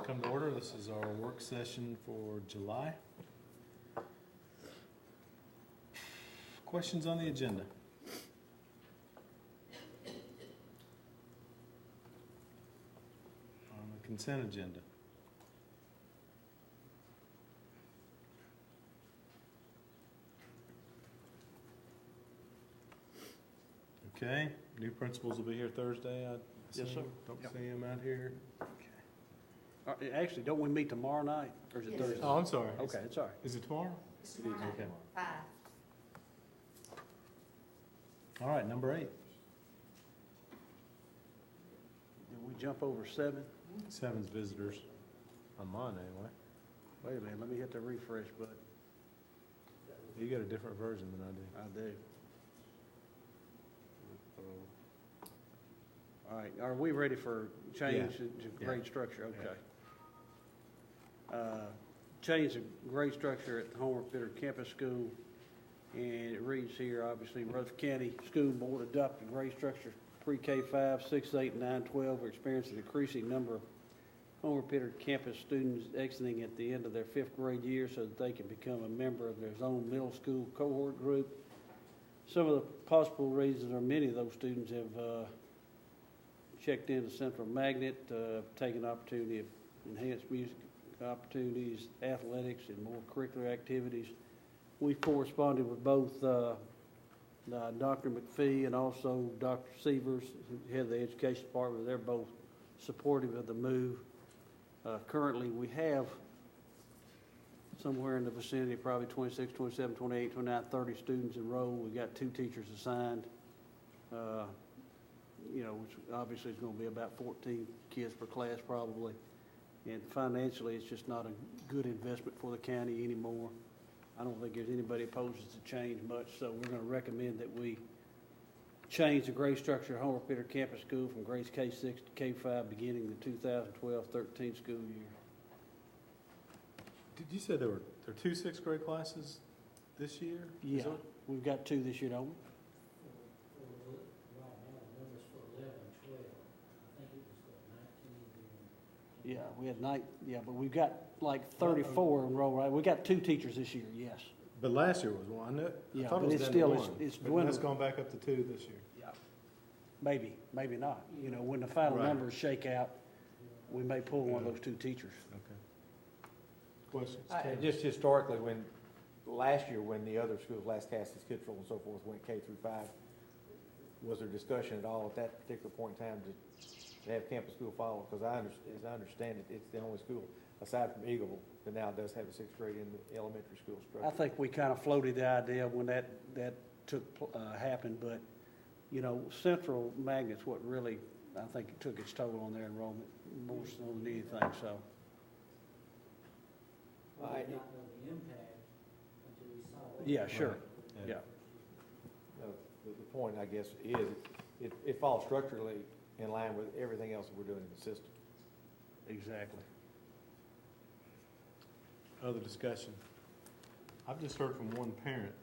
come to order. This is our work session for July. Questions on the agenda? On the consent agenda? Okay, new principals will be here Thursday, I assume? Yes, sir. Don't Yep. see him out here. Actually, don't we meet tomorrow night, or is it Yes. Thursday? Oh, I'm sorry. Okay, it's all right. Is it tomorrow? It's tomorrow night, Okay. 5. All right, number 8. Did we jump over 7? 7's visitors, on mine anyway. Wait a minute, let me hit the refresh button. You got a different version than I do. I do. All right, are we ready for change to grade structure? Okay. Change the grade structure at the Homer Bitter Campus School. And it reads here, obviously, Rutherford County School Board adopted grade structure pre-K 5, 6, 8, 9, 12 are experiencing a decreasing number of Homer Bitter Campus students exiting at the end of their 5th grade year so that they can become a member of their own middle school cohort group. Some of the possible reasons are many of those students have checked into Central Magnet, taken opportunity of enhanced music opportunities, athletics, and more curricular activities. We corresponded with both Dr. McPhee and also Dr. Severs, head of the education department. They're both supportive of the move. Currently, we have somewhere in the vicinity of probably 26, 27, 28, 29, 30 students enrolled. We've got 2 teachers assigned. Which obviously is going to be about 14 kids per class probably. And financially, it's just not a good investment for the county anymore. I don't think there's anybody opposes to change much, so we're going to recommend that we change the grade structure at Homer Bitter Campus School from grades K6 to K5 beginning the 2012-13 school year. Did you say there were 2 6th grade classes this year? Yeah, we've got 2 this year, don't we? Yeah, we had but we've got like 34 enrolled, right? We got 2 teachers this year, yes. But last year was 1. I Yeah, thought it but was it's down still, to 1. it's But dwindled. that's gone back up to 2 this year. Yeah, maybe not. When the final Right. numbers shake out, we may pull one of those 2 teachers. Okay. Questions? Just historically, last year, when the other schools, Last Cassius, Kittrell, and so forth, went K through 5, was there discussion at all at that particular point in time to have campus school follow? Because as I understand it, it's the only school, aside from Eagleville, that now does have a 6th grade in the elementary school structure. I think we kind of floated the idea when that happened, but, Central Magnet's what really, I think, it took its toll on their enrollment more so than anything, so. Well, we did not know the impact until we saw it. Yeah, sure, yeah. The point, I guess, is it falls structurally in line with everything else that we're doing in the system. Exactly. Other discussion? I've just heard from one parent.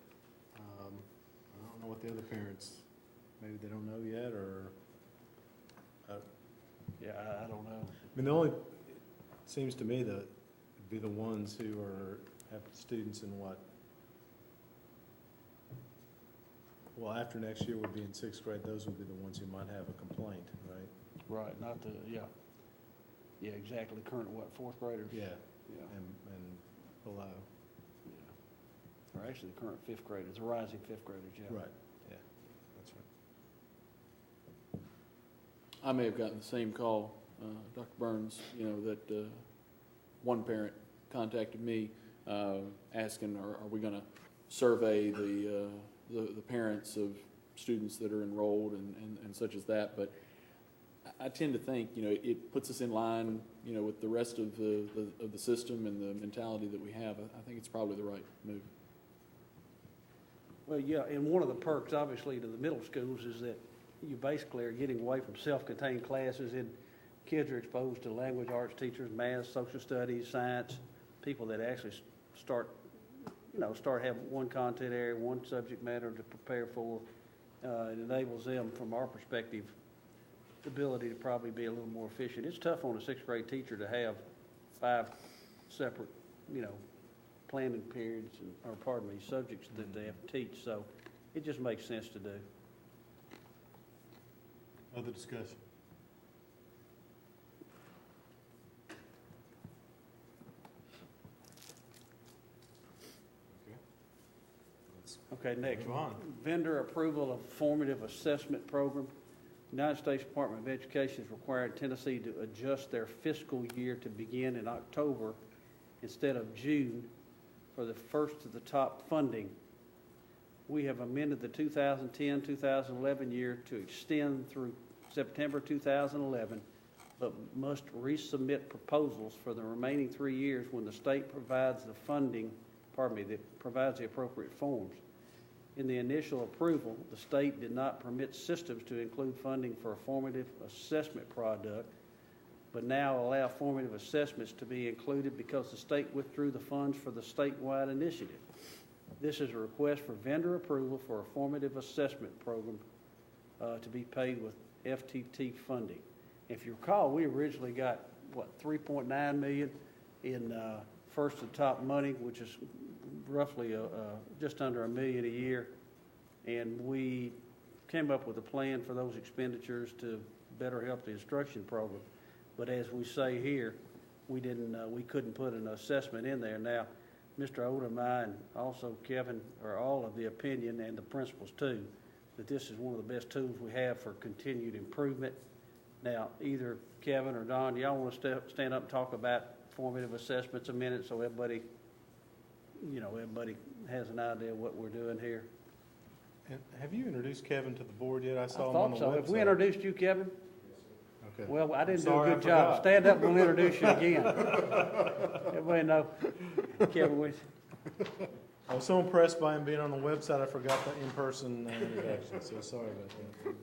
I don't know what the other parents, maybe they don't know yet, or, Yeah, I don't know. I mean, the only, it seems to me that it'd be the ones who have students in what? Well, after next year would be in 6th grade, those would be the ones who might have a complaint, right? Right, not the, yeah. Yeah, exactly. Current, 4th graders? Yeah, Yeah. and below. Yeah. Or actually, the current 5th graders, the rising 5th graders, yeah. Right, yeah, that's right. I may have gotten the same call, Dr. Burns, that one parent contacted me asking, are we going to survey the parents of students that are enrolled and such as that. But I tend to think, it puts us in line, with the rest of the system and the mentality that we have. I think it's probably the right move. Well, yeah, and one of the perks, obviously, to the middle schools is that you basically are getting away from self-contained classes, and kids are exposed to language arts teachers, math, social studies, science, people that actually start having one content area, one subject matter to prepare for. It enables them, from our perspective, the ability to probably be a little more efficient. It's tough on a 6th grade teacher to have 5 separate, planning periods, subjects that they have to teach, so it just makes sense to do. Other discussion? Okay. Let's Okay, next. move on. Vendor approval of formative assessment program. United States Department of Education is requiring Tennessee to adjust their fiscal year to begin in October instead of June for the first to the top funding. We have amended the 2010-2011 year to extend through September 2011, but must resubmit proposals for the remaining 3 years when the state provides the funding, that provides the appropriate forms. In the initial approval, the state did not permit systems to include funding for a formative assessment product, but now allow formative assessments to be included because the state withdrew the funds for the statewide initiative. This is a request for vendor approval for a formative assessment program to be paid with FTT funding. If you recall, we originally got, $3.9 million in first to top money, which is roughly just under $1 million a year, and we came up with a plan for those expenditures to better help the instruction program. But as we say here, we couldn't put an assessment in there. Now, Mr. Odom, I, and also Kevin are all of the opinion, and the principals too, that this is one of the best tools we have for continued improvement. Now, either Kevin or Don, y'all want to stand up and talk about formative assessments a minute so everybody has an idea of what we're doing here? And have you introduced Kevin to the board yet? I I saw him on the thought so. website. Have we introduced you, Kevin? Okay. Well, I didn't do Sorry, a I good job. forgot. Stand up and we'll introduce you again. Everybody know Kevin Wish. I was so impressed by him being on the website, I forgot the in-person introduction, so sorry about that.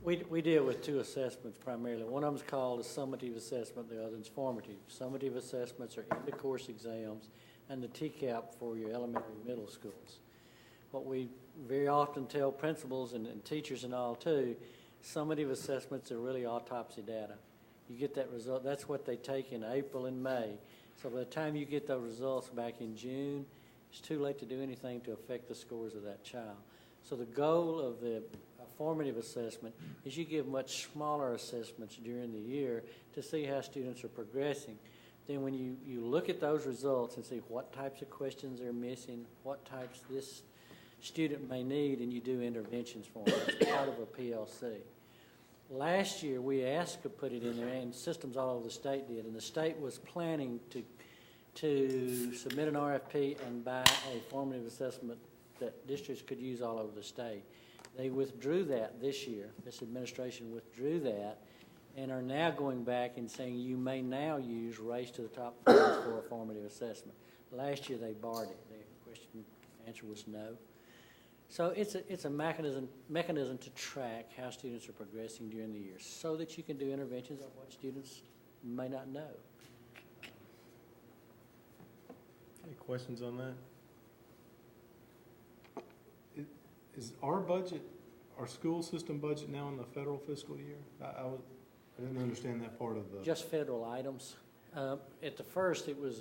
We deal with 2 assessments primarily. One of them's called a summative assessment, the other is formative. Summative assessments are end-of-course exams and the TCAP for your elementary and middle schools. What we very often tell principals and teachers and all too, summative assessments are really autopsy data. You get that result, that's what they take in April and May. So by the time you get those results back in June, it's too late to do anything to affect the scores of that child. So the goal of the formative assessment is you give much smaller assessments during the year to see how students are progressing. Then when you look at those results and see what types of questions they're missing, what types this student may need, and you do interventions for them. It's part of a PLC. Last year, we asked to put it in there, and systems all over the state did, and the state was planning to submit an RFP and buy a formative assessment that districts could use all over the state. They withdrew that this year. This administration withdrew that and are now going back and saying you may now use Race to the Top funds for a formative assessment. Last year, they barred it. The answer was no. So it's a mechanism to track how students are progressing during the year so that you can do interventions on what students may not know. Any questions on that? Is our budget, our school system budget now in the federal fiscal year? I didn't understand that part of the. Just federal items. At the first, it was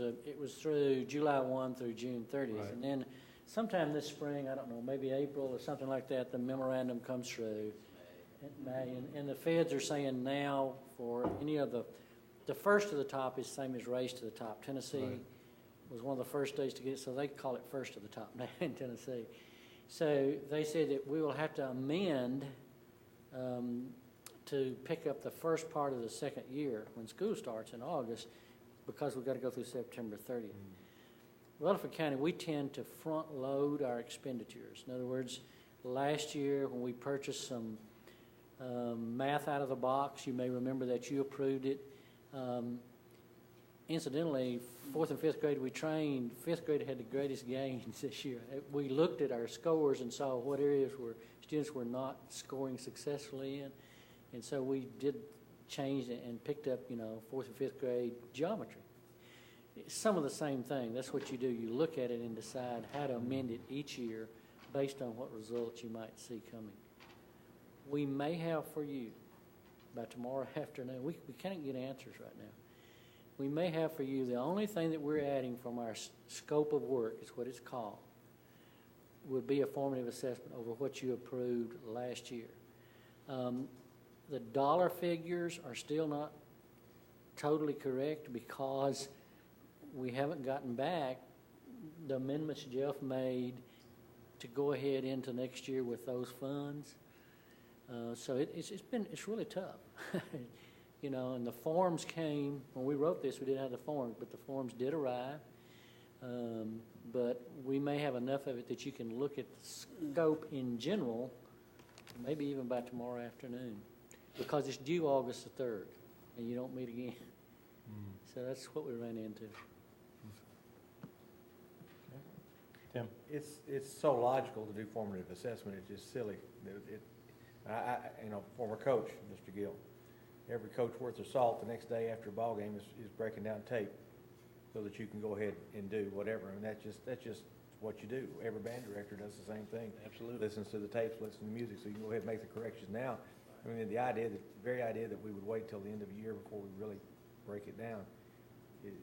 through July 1 through June 30th. Right. And then sometime this spring, I don't know, maybe April or something like that, the memorandum comes through in May. And the feds are saying now for any of the first to the top is same as Race to the Top. Tennessee Right. was one of the first states to get it, so they call it first to the top now in Tennessee. So they said that we will have to amend to pick up the first part of the second year when school starts in August because we've got to go through September 30th. Rutherford County, we tend to front load our expenditures. In other words, last year when we purchased some math out of the box, you may remember that you approved it. Incidentally, 4th and 5th grade we trained, 5th grade had the greatest gains this year. We looked at our scores and saw what areas where students were not scoring successfully in. And so we did change it and picked up, 4th and 5th grade geometry. It's some of the same thing. That's what you do. You look at it and decide how to amend it each year based on what results you might see coming. We may have for you by tomorrow afternoon. We can't get answers right now. We may have for you, the only thing that we're adding from our scope of work, is what it's called, would be a formative assessment over what you approved last year. The dollar figures are still not totally correct because we haven't gotten back the amendments Jeff made to go ahead into next year with those funds. So it's really tough. You know, and the forms came, when we wrote this, we didn't have the forms, but the forms did arrive. But we may have enough of it that you can look at the scope in general, maybe even by tomorrow afternoon, because it's due August the 3rd, and you don't meet again. So that's what we ran into. Tim? It's so logical to do formative assessment, it's just silly. Former coach, Mr. Gill, every coach worth their salt the next day after a ball game is breaking down tape so that you can go ahead and do whatever. I mean, that's just what you do. Every band director does the same thing. Absolutely. Listens to the tapes, listens to the music, so you can go ahead and make the corrections now. I mean, the very idea that we would wait till the end of the year before we really break it down is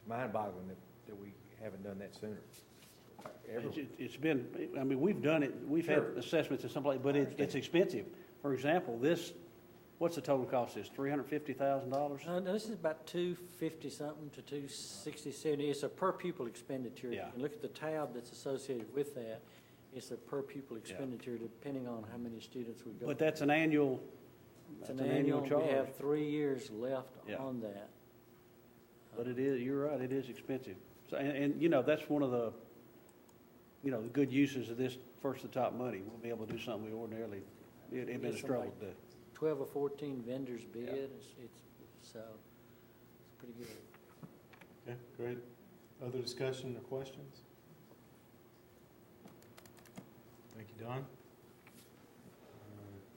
mind-boggling that we haven't done that sooner. It's been, I mean, we've done it, we've had Sure. assessments in some place, but it's expensive. For example, what's the total cost of this, $350,000? No, this is about $250 something to $260, $70. It's a per pupil expenditure. Yeah. You can look at the tab that's associated with that. It's a per pupil expenditure depending on how many students we go. But that's an annual, It's that's an an annual charge. We have 3 years left Yeah. on that. But it is, you're right, it is expensive. So, and you know, that's one of the, you know, the good uses of this first to top money. We'll be able to do something we ordinarily, it'd been a It's struggle like to do. 12 or 14 vendors bid. Yeah. It's pretty good. Okay, great. Other discussion or questions? Thank you, Don.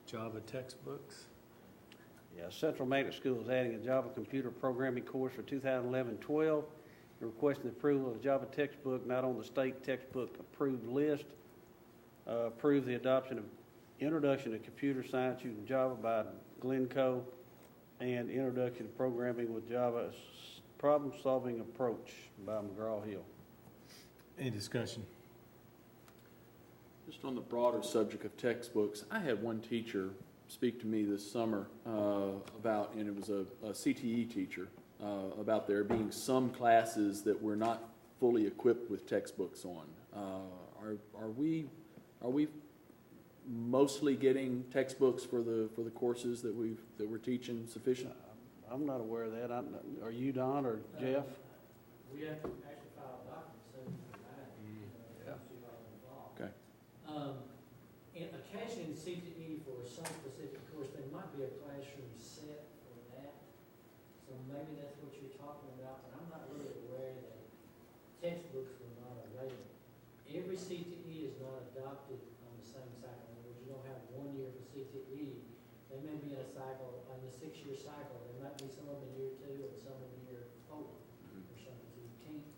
Java textbooks. Yeah, Central Magnet School is adding a Java computer programming course for 2011-12. They're requesting the approval of the Java textbook not on the state textbook approved list. Approve the adoption of Introduction to Computer Science using Java by Glencoe and Introduction to Programming with Java Problem-Solving Approach by McGraw-Hill. Any discussion? Just on the broader subject of textbooks, I had one teacher speak to me this summer about, and it was a CTE teacher, about there being some classes that we're not fully equipped with textbooks on. Are we mostly getting textbooks for the courses that we're teaching sufficient? I'm not aware of that. Are you, Don, or Jeff? We have to actually file documents, so Yeah. Okay. And occasionally in CTE for some specific course, there might be a classroom set for that. So maybe that's what you're talking about, but I'm not really aware that textbooks were not available. Every CTE is not adopted on the same cycle. In other words, you don't have 1 year for CTE. They may be in a cycle, on the 6-year cycle. There might be some of them in year 2 and some in year 4 or something. So you can't,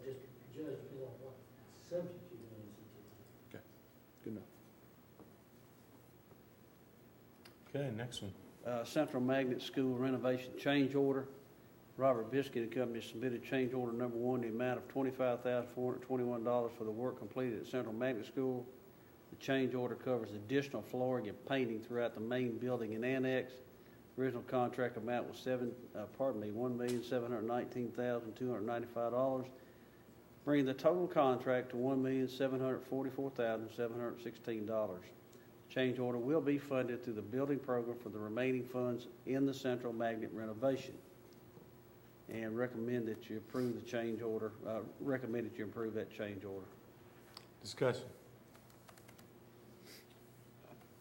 just judge depending on what subject you're doing in CTE. Good enough. Okay, next one. Central Magnet School renovation change order. Robert Biscuit and Company submitted change order number 1, the amount of $25,421 for the work completed at Central Magnet School. The change order covers additional flooring and painting throughout the main building and annex. Original contract amount was $1,719,295, bringing the total contract to $1,744,716. Change order will be funded through the building program for the remaining funds in the Central Magnet renovation. And recommend that you approve the change order, recommend that you approve that change order. Discussion.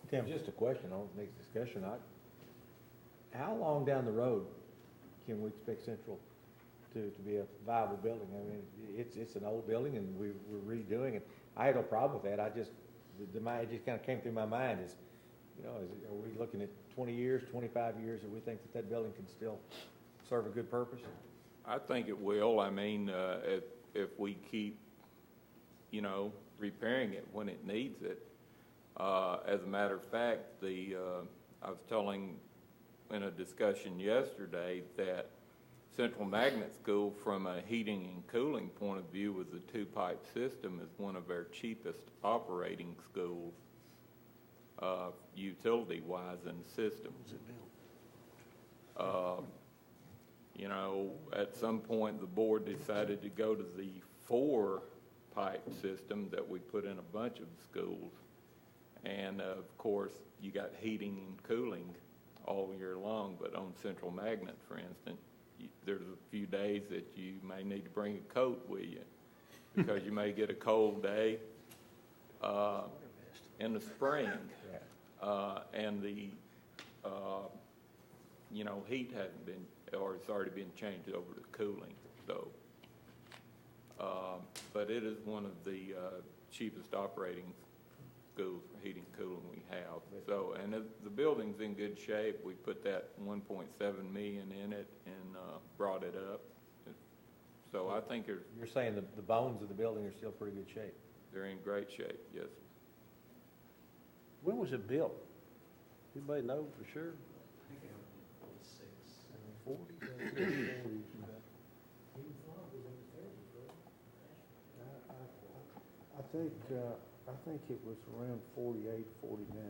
Tim? Just a question on the next discussion. How long down the road can we expect Central to be a viable building? I mean, it's an old building and we're redoing it. I had no problem with that. It just kind of came through my mind is, are we looking at 20 years, 25 years that we think that building can still serve a good purpose? I think it will. I mean, if we keep, repairing it when it needs it. As a matter of fact, the I was telling in a discussion yesterday that Central Magnet School, from a heating and cooling point of view with the two-pipe system, is one of our cheapest operating schools, utility-wise in the system. You know, at some point, the board decided to go to the 4-pipe system that we put in a bunch of schools. And of course, you got heating and cooling all year long, but on Central Magnet, for instance, there's a few days that you may need to bring a coat with you because you may get a cold day in the spring, and the you know, heat hasn't been, or it's already been changed over to cooling. So, but it is one of the cheapest operating schools for heating and cooling we have. So, and the building's in good shape. We put that 1.7 million in it and brought it up. So I think You're saying the bones of the building are still pretty good shape? they're in great shape, yes. When was it built? Anybody know for sure? I think it was around 48, 49.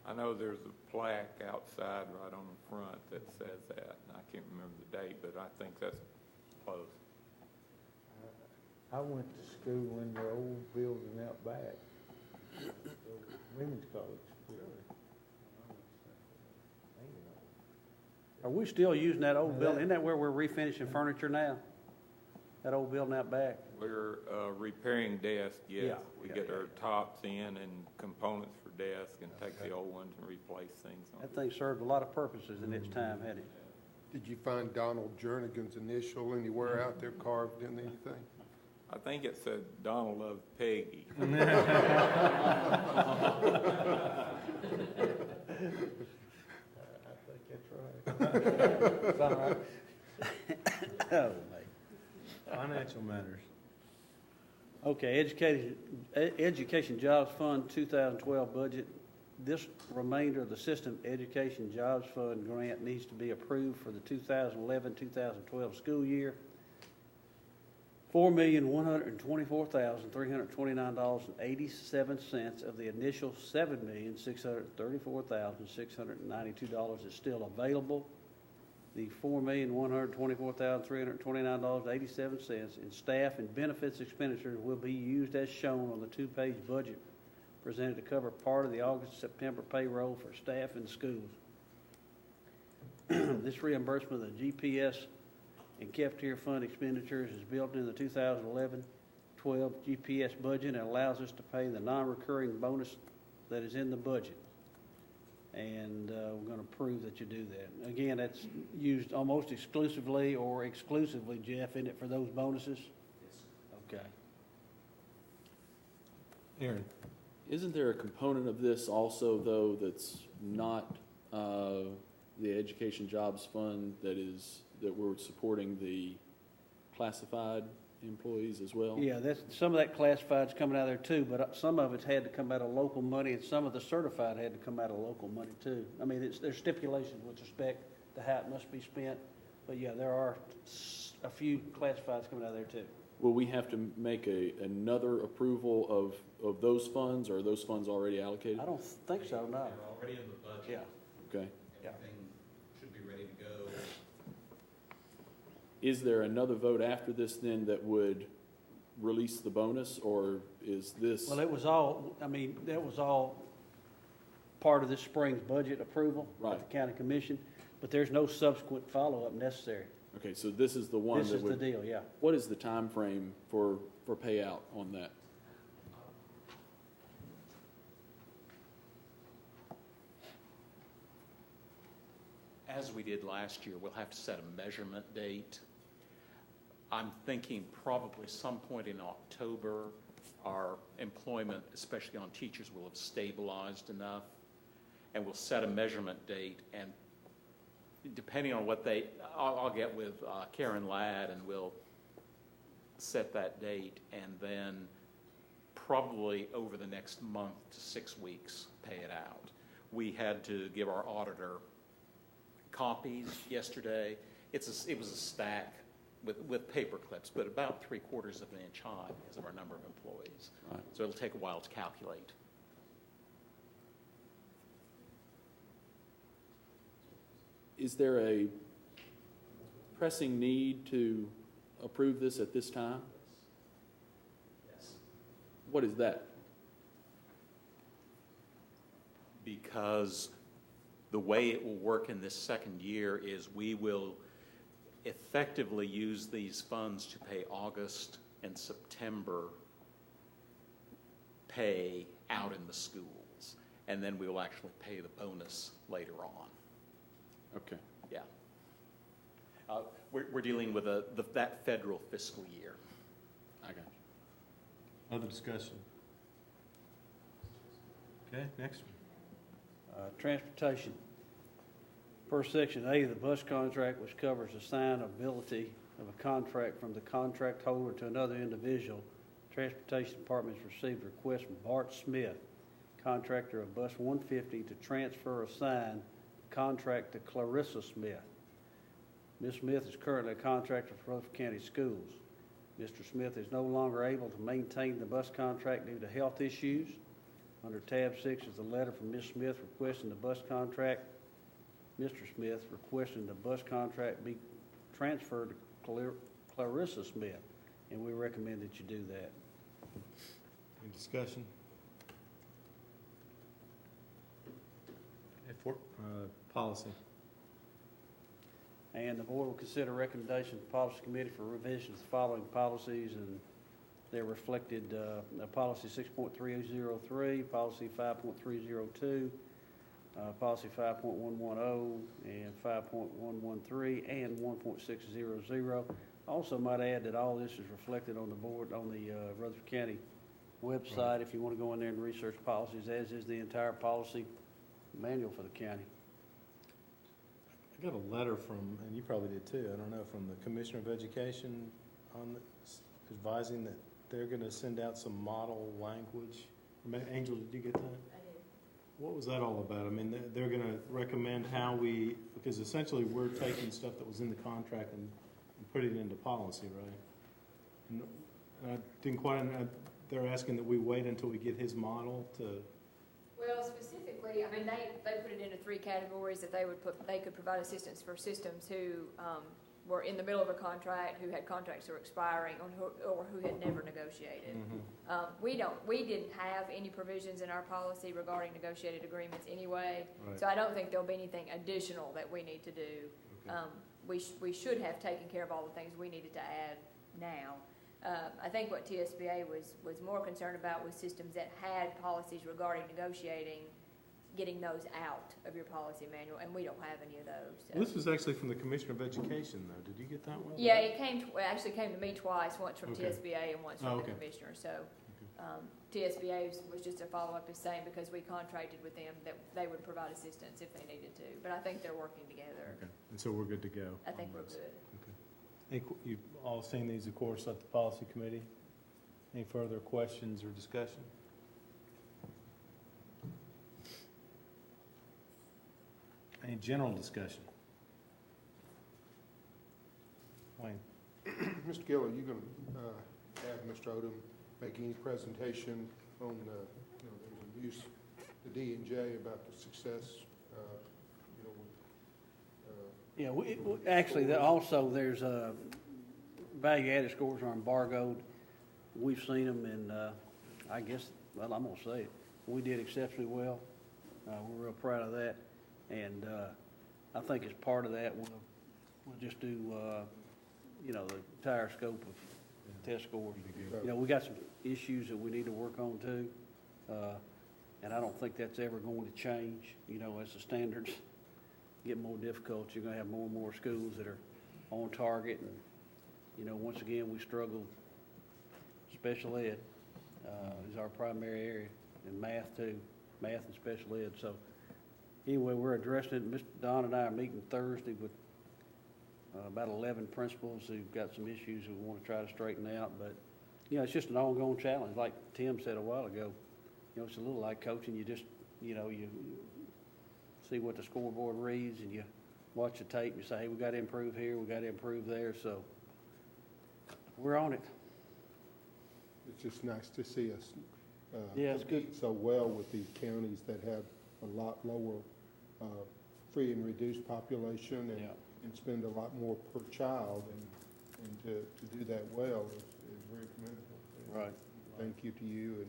I know there's a plaque outside right on the front that says that. And I can't remember the date, but I think that's close. I went to school in the old building out back, the women's college. Are we still using that old building? Isn't that where we're refinishing furniture now? That old building out back? We're repairing desks, yes. Yeah, We yeah, get yeah. our tops in and components for desks and take the old ones and replace things on That thing served a lot of purposes in its time, hadn't it? Did you find Donald Jernigan's initial anywhere out there carved in anything? I think it said Donald loves Peggy. Oh, mate. Financial matters. Okay, Education Jobs Fund 2012 budget. This remainder of the System Education Jobs Fund grant needs to be approved for the 2011-2012 school year. $4,124,329.87 of the initial $7,634,692 is still available. The $4,124,329.87 in staff and benefits expenditures will be used as shown on the two-page budget presented to cover part of the August-September payroll for staff in schools. This reimbursement of the GPS and cafeteria fund expenditures is built into the 2011-12 GPS budget and allows us to pay the non-recurring bonus that is in the budget. And we're going to prove that you do that. Again, that's used almost exclusively or exclusively, Jeff, isn't it, for those bonuses? Yes. Okay. Aaron? Isn't there a component of this also, though, that's not the Education Jobs Fund that we're supporting the classified employees as well? Yeah, some of that classified's coming out of there too, but some of it's had to come out of local money, and some of the certified had to come out of local money too. I mean, there's stipulations with respect to how it must be spent, but yeah, there are a few classifieds coming out of there too. Will we have to make another approval of those funds, or are those funds already allocated? I don't think so, no. They're already in the budget. Yeah. Okay. Everything should be ready to go. Is there another vote after this then that would release the bonus, or is this? Well, it was all, I mean, that was all part of this spring's budget approval Right. at the county commission, but there's no subsequent follow-up necessary. Okay, so this is the one This that is the would. deal, yeah. What is the time frame for payout on that? As we did last year, we'll have to set a measurement date. I'm thinking probably some point in October, our employment, especially on teachers, will have stabilized enough, and we'll set a measurement date, and depending on what I'll get with Karen Ladd, and we'll set that date, and then probably over the next month to 6 weeks, pay it out. We had to give our auditor copies yesterday. It was a stack with paper clips, but about 3/4 of an inch high because of our number of employees. Right. So it'll take a while to calculate. Is there a pressing need to approve this at this time? Yes. What is that? Because the way it will work in this second year is we will effectively use these funds to pay August and September pay out in the schools. And then we will actually pay the bonus later on. Okay. Yeah. We're dealing with that federal fiscal year. I got you. Other discussion? Okay, next one. Transportation. Per Section A of the bus contract, which covers assignability of a contract from the contract holder to another individual, Transportation Department has received a request from Bart Smith, contractor of Bus 150, to transfer assign contract to Clarissa Smith. Ms. Smith is currently a contractor for Rutherford County Schools. Mr. Smith is no longer able to maintain the bus contract due to health issues. Under tab 6 is a letter from Ms. Smith requesting the bus contract. Mr. Smith requesting the bus contract be transferred to Clarissa Smith, and we recommend that you do that. Any discussion? Okay, for, policy. And the board will consider recommendation of the policy committee for revision of the following policies, and they're reflected, policy 6.303, policy 5.302, policy 5.110, and 5.113, and 1.600. Also might add that all this is reflected on the board, on the Rutherford County website, Right. if you want to go in there and research policies, as is the entire policy manual for the county. I got a letter from, and you probably did too, I don't know, from the Commissioner of Education on advising that they're going to send out some model language. Angel, did you get that? I did. What was that all about? I mean, they're going to recommend how we, because essentially we're taking stuff that was in the contract and putting it into policy, right? And I didn't quite, they're asking that we wait until we get his model to, Well, specifically, I mean, they put it into 3 categories that they could provide assistance for systems who were in the middle of a contract, who had contracts that were expiring, or who had never negotiated. We didn't have any provisions in our policy regarding negotiated agreements anyway, Right. so I don't think there'll be anything additional that we need to do. Okay. We should have taken care of all the things we needed to add now. I think what TSBA was more concerned about was systems that had policies regarding negotiating, getting those out of your policy manual, and we don't have any of those. So. Well, this was actually from the Commissioner of Education, though. Did you get that one? Yeah, it actually came to me twice, once from Okay. TSBA and once from the Commissioner. So TSBA was just a follow-up is saying because we contracted with them that they would provide assistance if they needed to. But I think they're working together. Okay, and so we're good to go. I think on we're those. good. Okay. You've all seen these, of course, at the policy committee. Any further questions or discussion? Any general discussion? Wayne? Mr. Gill, are you going to have Mr. Odom make any presentation on the use, the D&J about the success, Yeah, actually, also, there's value-added scores are embargoed. We've seen them, and I guess, well, I'm going to say it, we did exceptionally well. We're real proud of that, and I think as part of that, we'll just do, the entire scope of test scores. We got some issues that we need to work on too, and I don't think that's ever going to change, as the standards get more difficult. You're going to have more and more schools that are on target, and, once again, we struggle. Special ed is our primary area, and math too, math and special ed. So anyway, we're addressing it. Mr. Don and I are meeting Thursday with about 11 principals who've got some issues we want to try to straighten out. But, it's just an ongoing challenge. Like Tim said a while ago, it's a little like coaching. You just, you see what the scoreboard reads, and you watch the tape, and you say, hey, we got to improve here, we got to improve there, so we're on it. It's just nice to see us Yeah, it's good. compete so well with the counties that have a lot lower free and reduced population and, Yeah. and spend a lot more per child, and to do that well is very commendable. Right. Thank you to you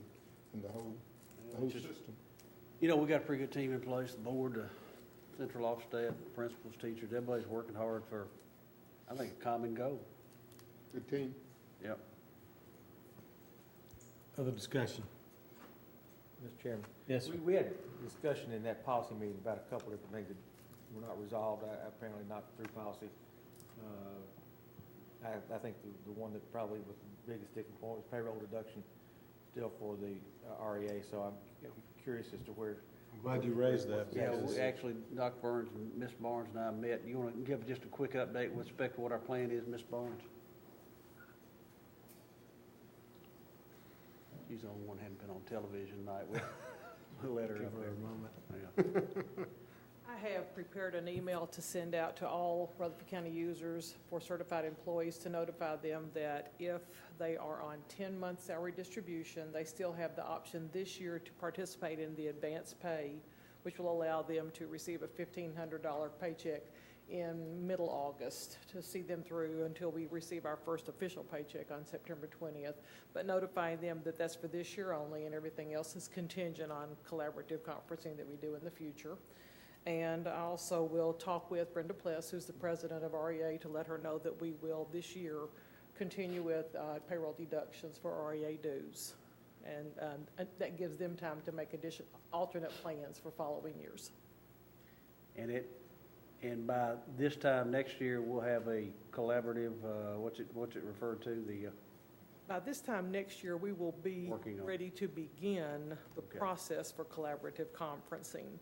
and the whole It's just- system. You know, we got a pretty good team in place, the board, the central office staff, principals, teachers, everybody's working hard for, I think, a common goal. Good team. Yep. Other discussion? Mr. Chairman. Yes, sir. We had discussion in that policy meeting about a couple of different things that were not resolved, apparently not through policy. I think the one that probably was the biggest sticking point was payroll deduction still for the REA, so I'm curious as to where. I'm glad you raised that. Yeah, because we actually, Dr. Burns and Ms. Barnes and I met. You want to give just a quick update with respect to what our plan is, Ms. Barnes? She's the only one who hadn't been on television tonight. We'll let her Give up her there. a moment. Yeah. I have prepared an email to send out to all Rutherford County users for certified employees to notify them that if they are on 10-month salary distribution, they still have the option this year to participate in the advance pay, which will allow them to receive a $1,500 paycheck in middle August to see them through until we receive our first official paycheck on September 20th, but notifying them that that's for this year only and everything else is contingent on collaborative conferencing that we do in the future. And I also will talk with Brenda Pless, who's the president of REA, to let her know that we will this year continue with payroll deductions for REA dues. And that gives them time to make alternate plans for following years. And by this time next year, we'll have a collaborative, what's it referred to, By this time next year, we will be Working on it. ready to begin the Okay. process for collaborative conferencing.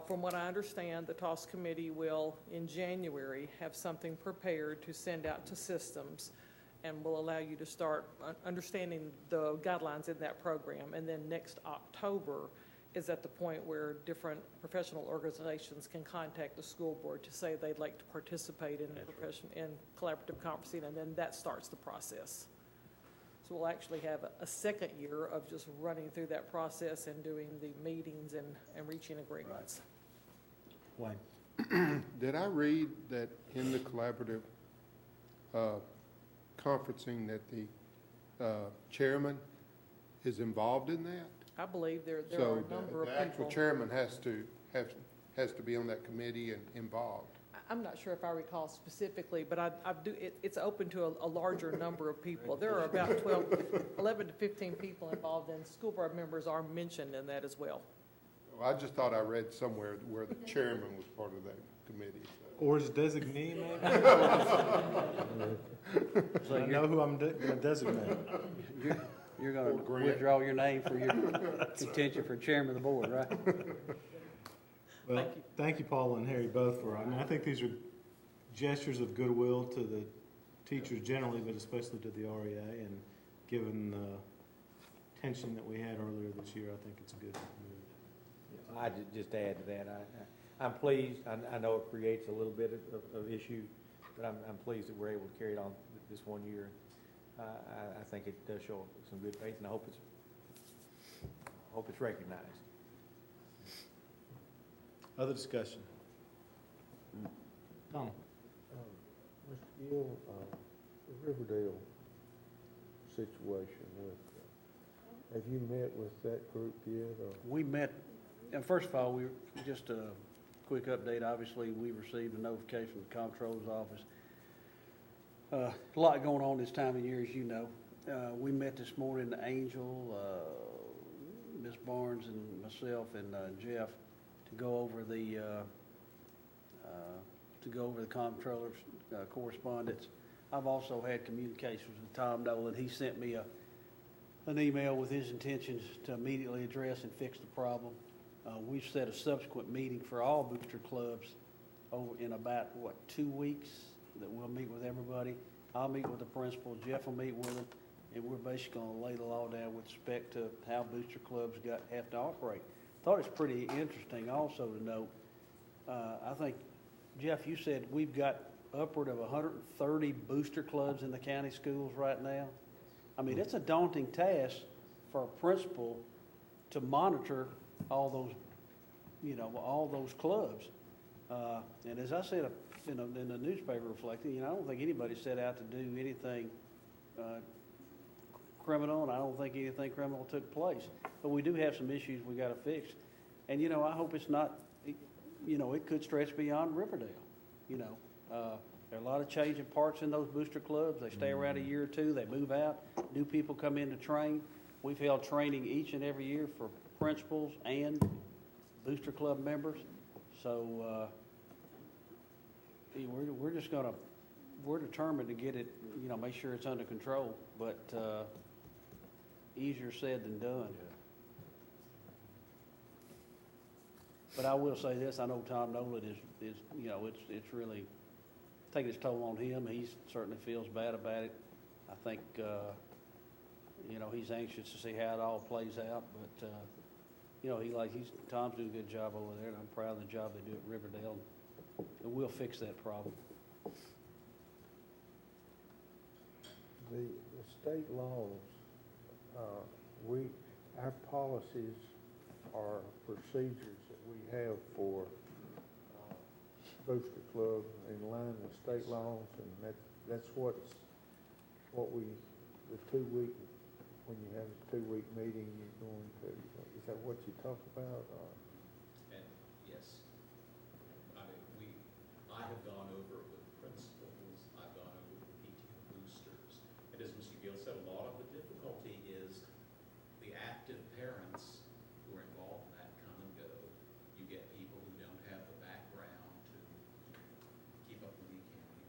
From what I understand, the TOS committee will, in January, have something prepared to send out to systems and will allow you to start understanding the guidelines in that program. And then next October is at the point where different professional organizations can contact the school board to say they'd like to participate in in collaborative conferencing, and then that starts the process. So we'll actually have a second year of just running through that process and doing the meetings and reaching agreements. Wayne? Did I read that in the collaborative conferencing that the chairman is involved in that? I believe there are So a number of the actual people. chairman has to be on that committee and involved. I'm not sure if I recall specifically, but I do, it's open to a larger number of people. There are about 11 to 15 people involved, and school board members are mentioned in that as well. Well, I just thought I read somewhere where the chairman was part of that committee. So. Or his designee, maybe? So I know who I'm going to designate. you're going Or to Grant. withdraw your name for your contention for chairman of the board, right? Well, thank you, Paula and Harry, both for, I think these are gestures of goodwill to the teachers generally, but especially to the REA, and given the tension that we had earlier this year, I think it's a good move. I just add to that, I'm pleased, I know it creates a little bit of issue, but I'm pleased that we're able to carry it on this one year. I think it does show some good faith, and I hope it's recognized. Other discussion? Tom? Mr. Gill, the Riverdale situation have you met with that group yet, or? We met, and first of all, just a quick update. Obviously, we received a notification from the comptroller's office. A lot going on this time of year, as you know. We met this morning, Angel, Ms. Barnes, and myself, and Jeff, to go over the comptroller's correspondence. I've also had communications with Tom Nolan. He sent me an email with his intentions to immediately address and fix the problem. We've set a subsequent meeting for all booster clubs over in about, 2 weeks, that we'll meet with everybody. I'll meet with the principal, Jeff will meet with them, and we're basically going to lay the law down with respect to how booster clubs have to operate. Thought it's pretty interesting also to note I think, Jeff, you said we've got upward of 130 booster clubs in the county schools right now. I mean, it's a daunting task for a principal to monitor all those, all those clubs. And as I said, in the newspaper reflecting, I don't think anybody set out to do anything criminal, and I don't think anything criminal took place. But we do have some issues we got to fix. And, I hope it's not, it could stretch beyond Riverdale. There are a lot of changing parts in those booster clubs. They stay around a year or two, they move out, new people come in to train. We've held training each and every year for principals and booster club members. So we're just gonna, we're determined to get it, make sure it's under control, but easier said than done. But I will say this, I know Tom Nolan is it's really taking its toll on him. He certainly feels bad about it. I think, he's anxious to see how it all plays out, but, Tom's doing a good job over there, and I'm proud of the job they do at Riverdale. And we'll fix that problem. The state laws, our policies are procedures that we have for booster clubs in line with state laws, and that's what we, the 2 week, when you have a 2 week meeting, you're going to, is that what you talk about? And yes, I have gone over it with principals, I've gone over it with PTO boosters, and as Mr. Gill said, a lot of the difficulty is the active parents who are involved in that come and go. You get people who don't have the background to keep up with the accounting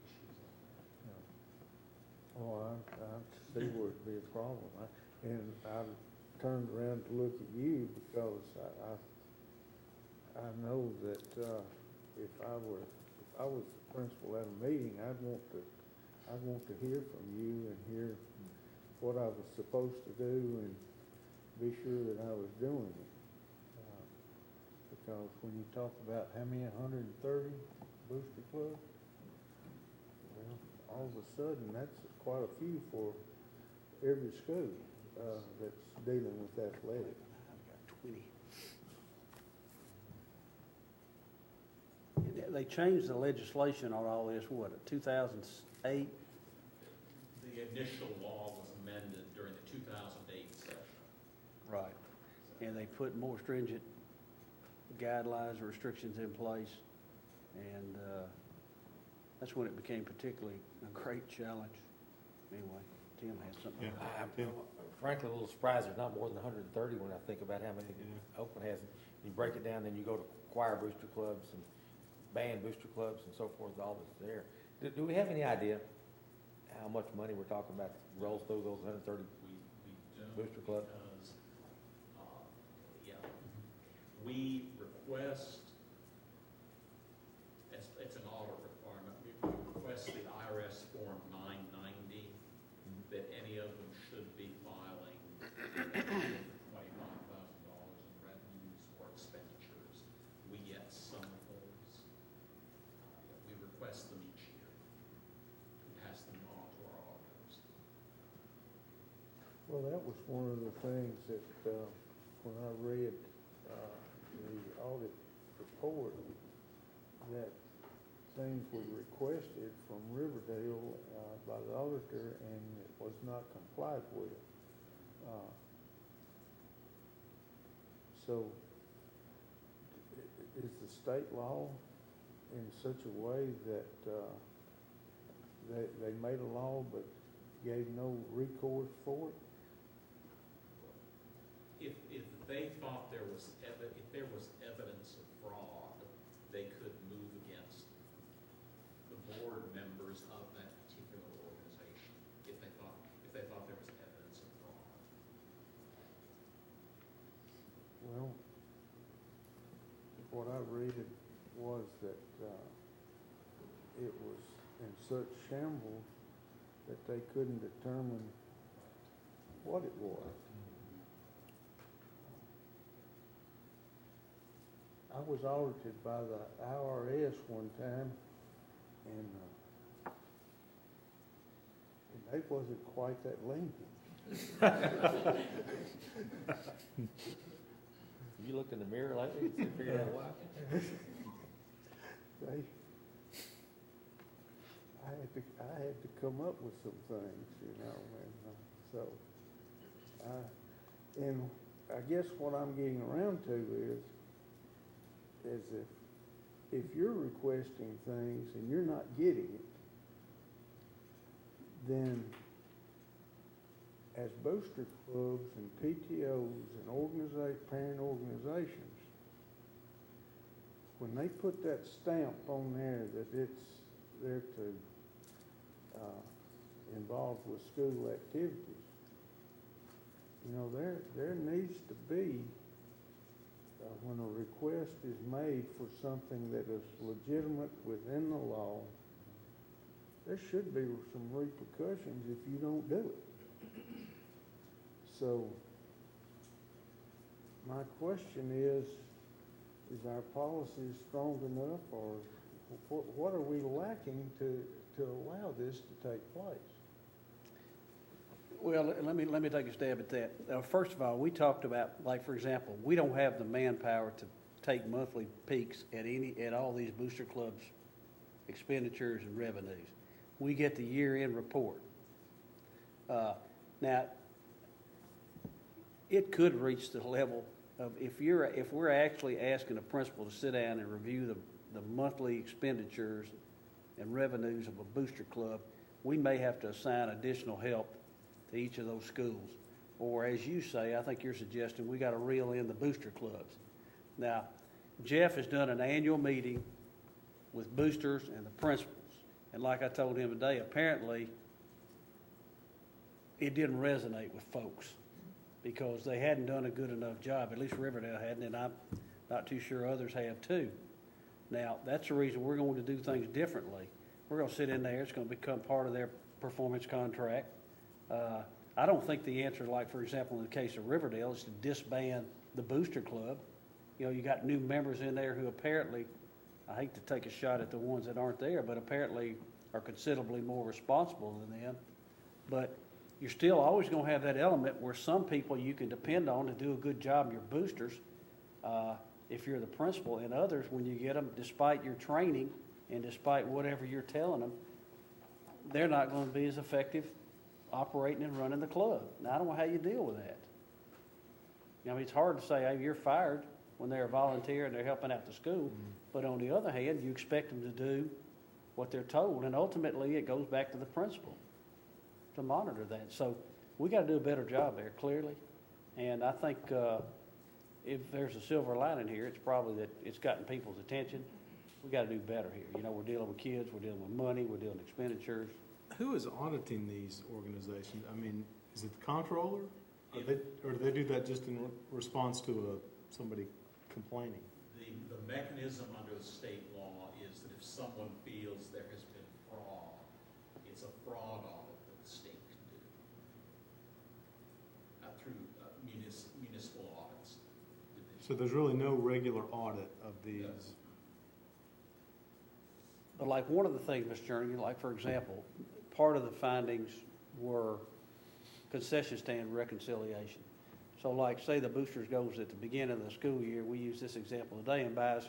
issues like that. Oh, I see where it'd be a problem. And I turned around to look at you because I know that if I was the principal at a meeting, I'd want to hear from you and hear what I was supposed to do and be sure that I was doing it. Because when you talk about how many, 130 booster clubs, well, all of a sudden, that's quite a few for every school that's dealing with athletics. I've got 20. They changed the legislation on all this, 2008? The initial law was amended during the 2008 session. Right. And they put more stringent guidelines or restrictions in place. And that's when it became particularly a great challenge. Anyway, Tim had something. Yeah. I'm frankly a little surprised there's not more than 130 when I think about how many Oakland has. You break it down, then you go to choir booster clubs and band booster clubs and so forth, all that's there. Do we have any idea how much money we're talking about rolls through those 130 We don't, booster clubs? because, we request, it's an audit requirement, we request the IRS Form 990, that any of them should be filing $25,000 in revenues or expenditures. We get some of those. We request them each year and pass them on to our auditors. Well, that was one of the things that when I read the audit report, that things were requested from Riverdale by the auditor and it was not complied with. So is the state law in such a way that they made a law but gave no recourse for it? If they thought there was evidence of fraud, they could move against the board members of that particular organization if they thought there was evidence of fraud. Well, what I read was that it was in such shambles that they couldn't determine what it was. I was audited by the IRS one time, and they wasn't quite that lenient. You looked in the mirror lately and figured out why? They, I had to come up with some things, you know, and I guess what I'm getting around to is if you're requesting things and you're not getting it, then as booster clubs and PTOs and parent organizations, when they put that stamp on there that it's there to involved with school activities, you know, there needs to be, when a request is made for something that is legitimate within the law, there should be some repercussions if you don't do it. So, my question is our policy strong enough, or what are we lacking to allow this to take place? Well, let me take a stab at that. First of all, we talked about, like, for example, we don't have the manpower to take monthly peaks at all these booster clubs' expenditures and revenues. We get the year-end report. Now, it could reach the level of, if we're actually asking a principal to sit down and review the monthly expenditures and revenues of a booster club, we may have to assign additional help to each of those schools. Or as you say, I think you're suggesting, we got to reel in the booster clubs. Now, Jeff has done an annual meeting with boosters and the principals. And like I told him today, apparently it didn't resonate with folks because they hadn't done a good enough job. At least Riverdale hadn't, and I'm not too sure others have too. Now, that's the reason we're going to do things differently. We're going to sit in there. It's going to become part of their performance contract. I don't think the answer, like, for example, in the case of Riverdale, is to disband the booster club. You know, you got new members in there who apparently, I hate to take a shot at the ones that aren't there, but apparently are considerably more responsible than them. But you're still always going to have that element where some people you can depend on to do a good job in your boosters, if you're the principal, and others, when you get them, despite your training and despite whatever you're telling them, they're not going to be as effective operating and running the club. Now, I don't know how you deal with that. I mean, it's hard to say, hey, you're fired when they're a volunteer and they're helping out the school. But on the other hand, you expect them to do what they're told. And ultimately, it goes back to the principal to monitor that. So we got to do a better job there, clearly. And I think if there's a silver lining here, it's probably that it's gotten people's attention. We got to do better here. You know, we're dealing with kids, we're dealing with money, we're dealing with expenditures. Who is auditing these organizations? I mean, is it the comptroller? Or do they do that just in response to somebody complaining? The mechanism under the state law is that if someone feels there has been fraud, it's a fraud audit that the state can do through municipal audits. So there's really no regular audit of these? Yes. But like one of the things, Mr. Jernigan, like for example, part of the findings were concession stand reconciliation. So like say the boosters goes at the beginning of the school year, we use this example today, and buys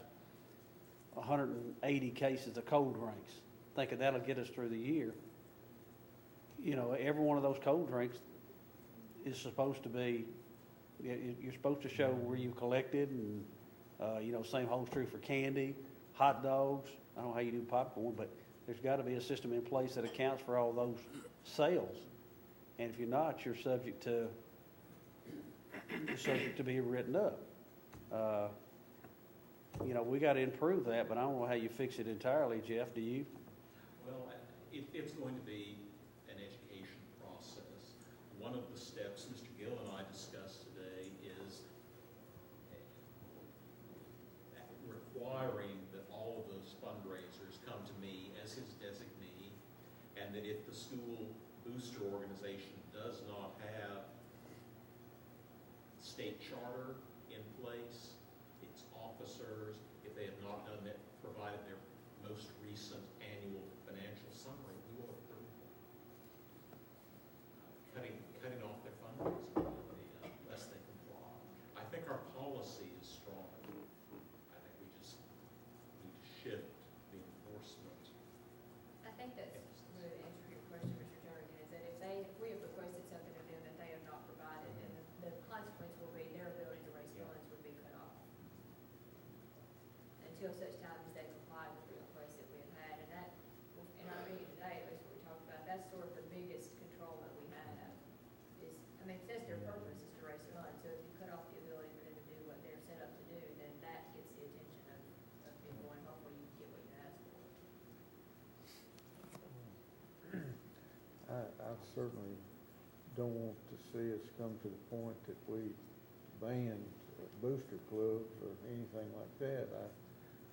180 cases of cold drinks, thinking that'll get us through the year. You know, every one of those cold drinks is supposed to be, you're supposed to show where you collected, and you know, same holds true for candy, hot dogs. I don't know how you do popcorn, but there's got to be a system in place that accounts for all those sales. And if you're not, you're subject to be written up. You know, we got to improve that, but I don't know how you fix it entirely, Jeff. Do you? Well, it's going to be an education process. One of the steps Mr. Gill and I discussed today is requiring that all of those fundraisers come to me as his designee, and that if the school booster organization does not have state charter in place, its officers, until such time as they complied with the request that we had had. And that, in our meeting today, at least what we talked about, that's sort of the biggest control that we have is, I mean, that's their purpose is to raise funds. So if you cut off the ability for them to do what they're set up to do, then that gets the attention of people and hopefully you get what you asked for. I certainly don't want to see us come to the point that we ban booster clubs or anything like that.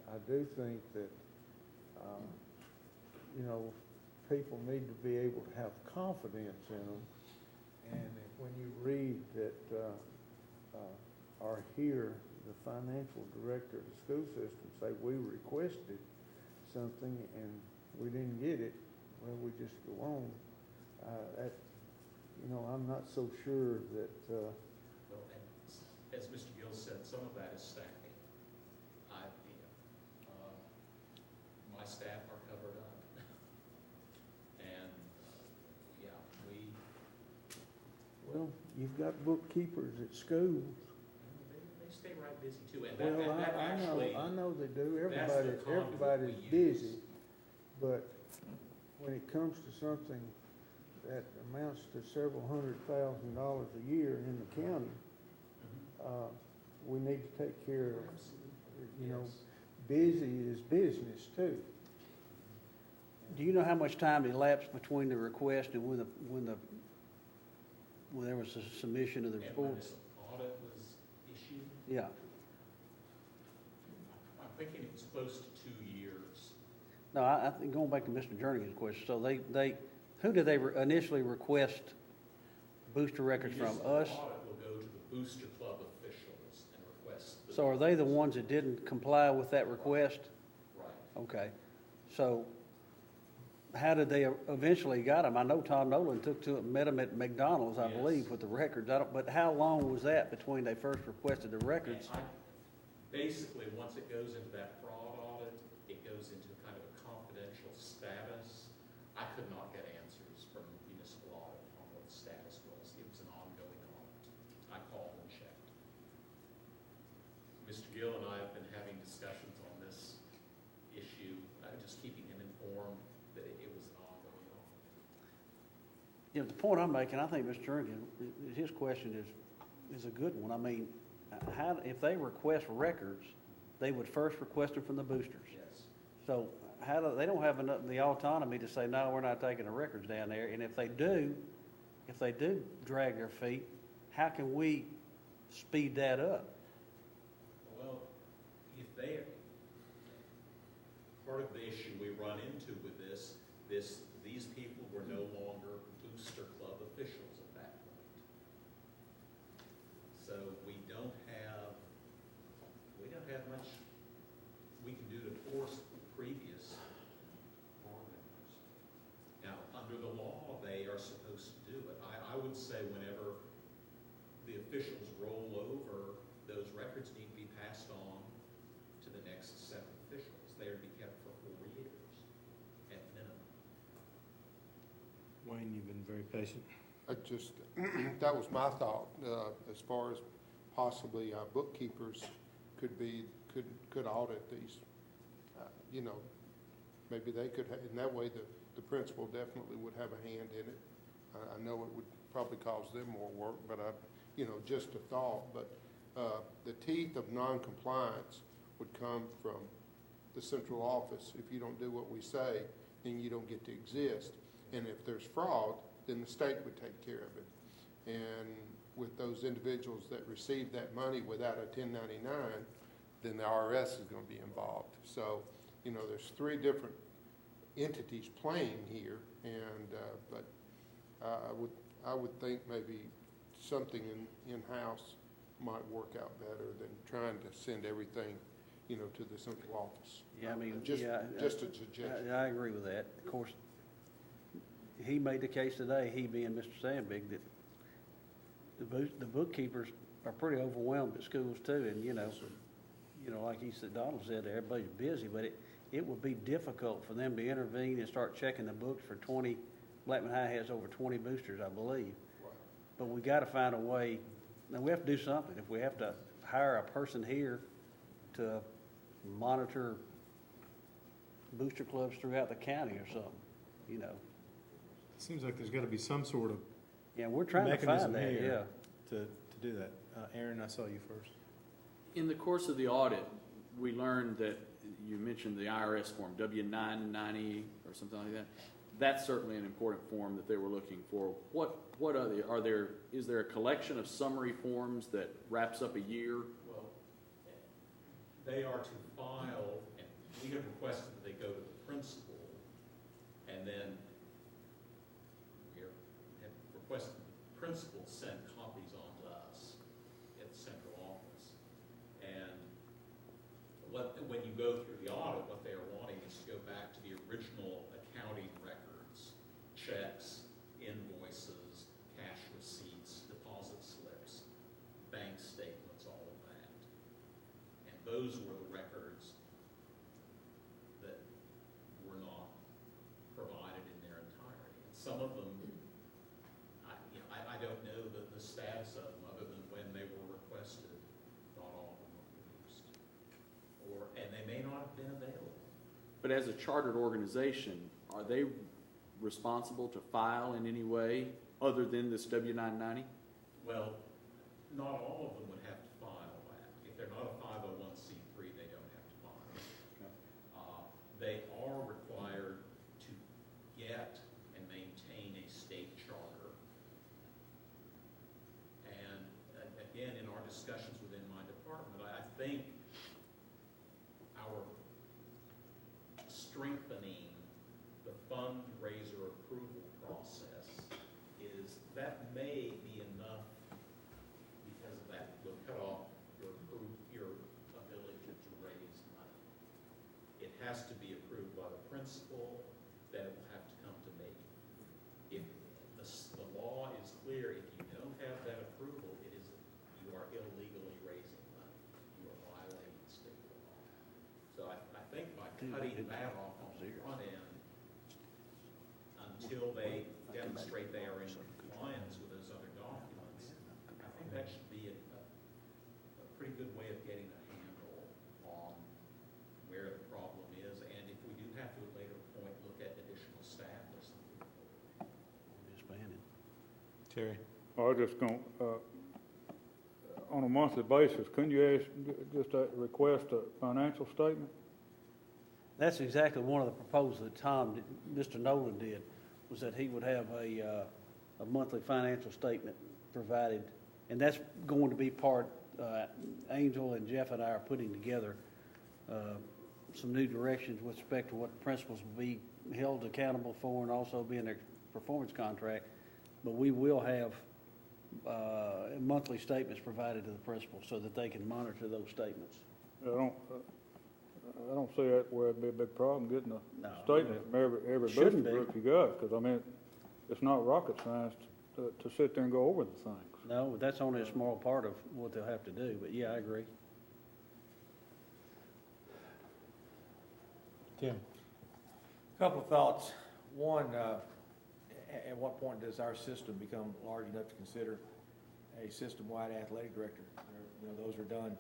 I do think that, you know, people need to be able to have confidence in them. And when you read that, or hear the financial director of the school system say, we requested something and we didn't get it, well, we just go on. That, you know, I'm not so sure that, Well, as Mr. Gill said, some of that is staffing. My staff are covered up. And, yeah, well, you've got bookkeepers at schools. they stay right busy too. And Well, that actually, I know they do. that's the Everybody's conduit we use. busy. But when it comes to something that amounts to several $100,000 a year in the county, we need to take care of, you know, busy is business too. Do you know how much time elapsed between the request and when there was a submission of the And report? when this audit was issued, Yeah. I'm thinking it was close to 2 years. No, I think going back to Mr. Jernigan's question, so who did they initially request booster records from? Municipal Us? audit will go to the Booster Club officials and request. So are they the ones that didn't comply with that request? Right. Okay. So how did they eventually got them? I know Tom Nolan met them at McDonald's, I believe, Yes. with the records. But how long was that between they first requested the records? Basically, once it goes into that fraud audit, it goes into kind of a confidential status. I could not get answers from municipal audit on what the status was. It was an ongoing audit. I called and checked. Mr. Gill and I have been having discussions on this issue, just keeping him informed that it was an ongoing audit. You know, the point I'm making, I think Mr. Jernigan, his question is a good one. I mean, if they request records, they would first request them from the boosters. Yes. So they don't have the autonomy to say, no, we're not taking the records down there. And if they do drag their feet, how can we speed that up? Well, if they, part of the issue we run into with these people were no longer Booster Club officials at that point. So we don't have much we can do to force the previous board members. Now, under the law, they are supposed to do it. I would say whenever the officials roll over, those records need to be passed on to the next set of officials. They are to be kept for 4 years at minimum. Wayne, you've been very patient. That was my thought, as far as possibly bookkeepers could audit these. You know, maybe they could, in that way, the principal definitely would have a hand in it. I know it would probably cause them more work, but just a thought. But the teeth of non-compliance would come from the central office. If you don't do what we say, then you don't get to exist. And if there's fraud, then the state would take care of it. And with those individuals that receive that money without a 1099, then the IRS is going to be involved. So, there's 3 different entities playing here, and but I would think maybe something in-house might work out better than trying to send everything, to the central office. Yeah, I mean, just a suggestion. I agree with that. Of course, he made the case today, he being Mr. Sandbig, that the bookkeepers are pretty overwhelmed at schools too, and like he said, Donald said, everybody's busy, but it would be difficult for them to intervene and start checking the books for 20. Blackman High has over 20 boosters, I believe. Wow. But we got to find a way. Now we have to do something. If we have to hire a person here to monitor booster clubs throughout the county or something, you know. Seems like there's gotta be some sort of Yeah, we're trying to mechanism find that, yeah. here to do that. Aaron, I saw you first. In the course of the audit, we learned that, you mentioned the IRS form, W-990 or something like that. That's certainly an important form that they were looking for. What is there a collection of summary forms that wraps up a year? Well, they are to file, and we have requested that they go to the principal, and then we have requested the principal send copies on to us at the central office. And when you go through the audit, what they are wanting is to go back to the original accounting records, checks, invoices, cash receipts, deposit slips, bank statements, all of that. And those were the records that were not provided in their entirety. And some of them, I don't know the status of them other than when they were requested. Not all of them were produced. And they may not have been available. But as a chartered organization, are they responsible to file in any way other than this W-990? Well, not all of them would have to file that. If they're not a 501c3, they don't have to file. They are required to get and maintain a state charter. And again, in our discussions within my department, I think our strengthening the fundraiser approval process is that may be enough because of that will cut off your ability to raise money. It has to be approved by the principal, then it will have to come to me. If the law is clear, if you don't have that approval, you are illegally raising money. You are violating state law. So I think by cutting that off on the front end, until they demonstrate they are in compliance with those other documents, I think that should be a pretty good way of getting a handle on where the problem is, and if we do have to at a later point look at additional staff or something. Disbanded. Terry? I was just going, on a monthly basis, couldn't you request a financial statement? That's exactly one of the proposals that Mr. Nolan did, was that he would have a monthly financial statement provided. And that's going to be part, Angel and Jeff and I are putting together some new directions with respect to what the principals will be held accountable for and also be in their performance contract. But we will have monthly statements provided to the principal so that they can monitor those statements. I don't see that where it'd be a big problem getting a No, statement from every shouldn't booster be. group you got, because I mean, it's not rocket science to sit there and go over the things. No, but that's only a small part of what they'll have to do, but yeah, I agree. Tim? Couple of thoughts. One, at what point does our system become large enough to consider a system-wide athletic director? You know, those are done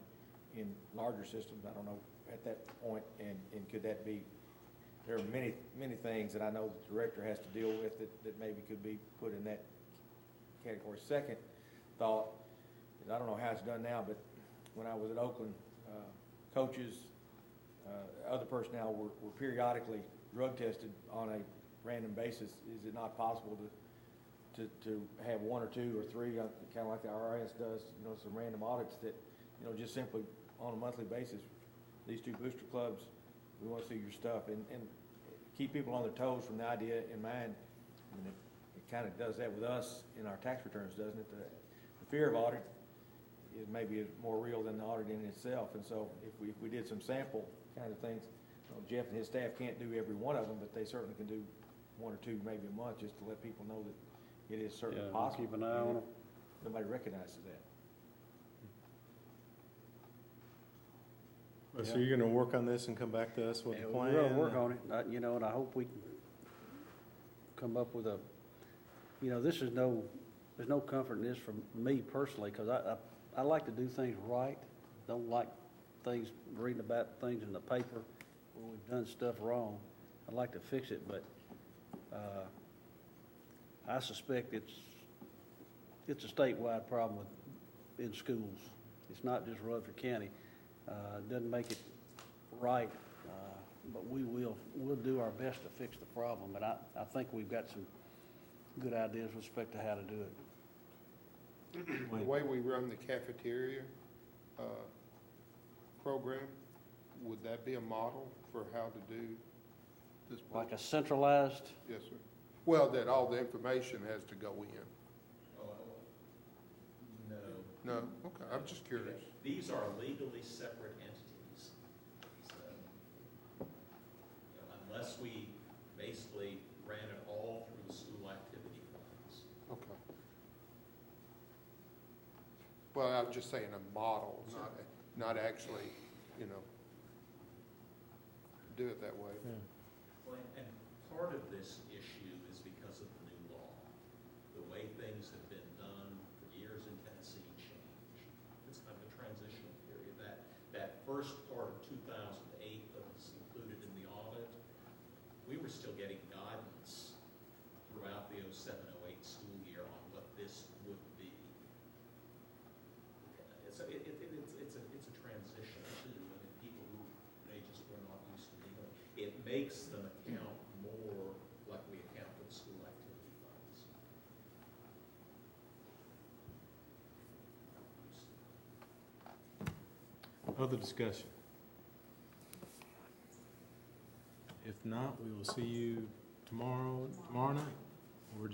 in larger systems. I don't know at that point, and could that be, there are many, many things that I know the director has to deal with that maybe could be put in that category. Second thought is, I don't know how it's done now, but when I was at Oakland, coaches, other personnel were periodically drug tested on a random basis. Is it not possible to have one or two or three, kind of like the RIS does, you know, some random audits that, you know, just simply on a monthly basis, these two booster clubs, we want to see your stuff, and keep people on their toes from the idea in mind. And it kind of does that with us in our tax returns, doesn't it? The fear of audit is maybe more real than the audit in itself. And so if we did some sample kind of things, you know, Jeff and his staff can't do every one of them, but they certainly can do one or two maybe a month, just to let people know that it is certainly Yeah, possible. keep an eye on them. Nobody recognizes that. So you're gonna work on this and come back to us with Yeah, a plan? we're gonna work on it, you know, and I hope we can come up with you know, there's no comfort in this for me personally, because I like to do things right, don't like things, reading about things in the paper where we've done stuff wrong. I'd like to fix it, but, I suspect it's a statewide problem in schools. It's not just Rutherford County. It doesn't make it right, but we'll do our best to fix the problem. And I think we've got some good ideas with respect to how to do it. The way we run the cafeteria program, would that be a model for how to do this? Like a centralized, Yes, sir. Well, that all the information has to go in. No. No? Okay, I'm just curious. These are legally separate entities. So, unless we basically ran it all through the school activity funds. Okay. Well, I'm just saying a model, not actually, do it that way. Well, and part of this issue is because of the new law. The way things have been done for years in Tennessee changed. It's kind of a transition period. That first part of 2008 that was included in the audit, we were still getting guidance throughout the 07-08 school year on what this would be. So it's a transition too, and if people who they just were not used to dealing, it makes them account more like we account for the school activity funds. Other discussion? If not, we will see you tomorrow night. We're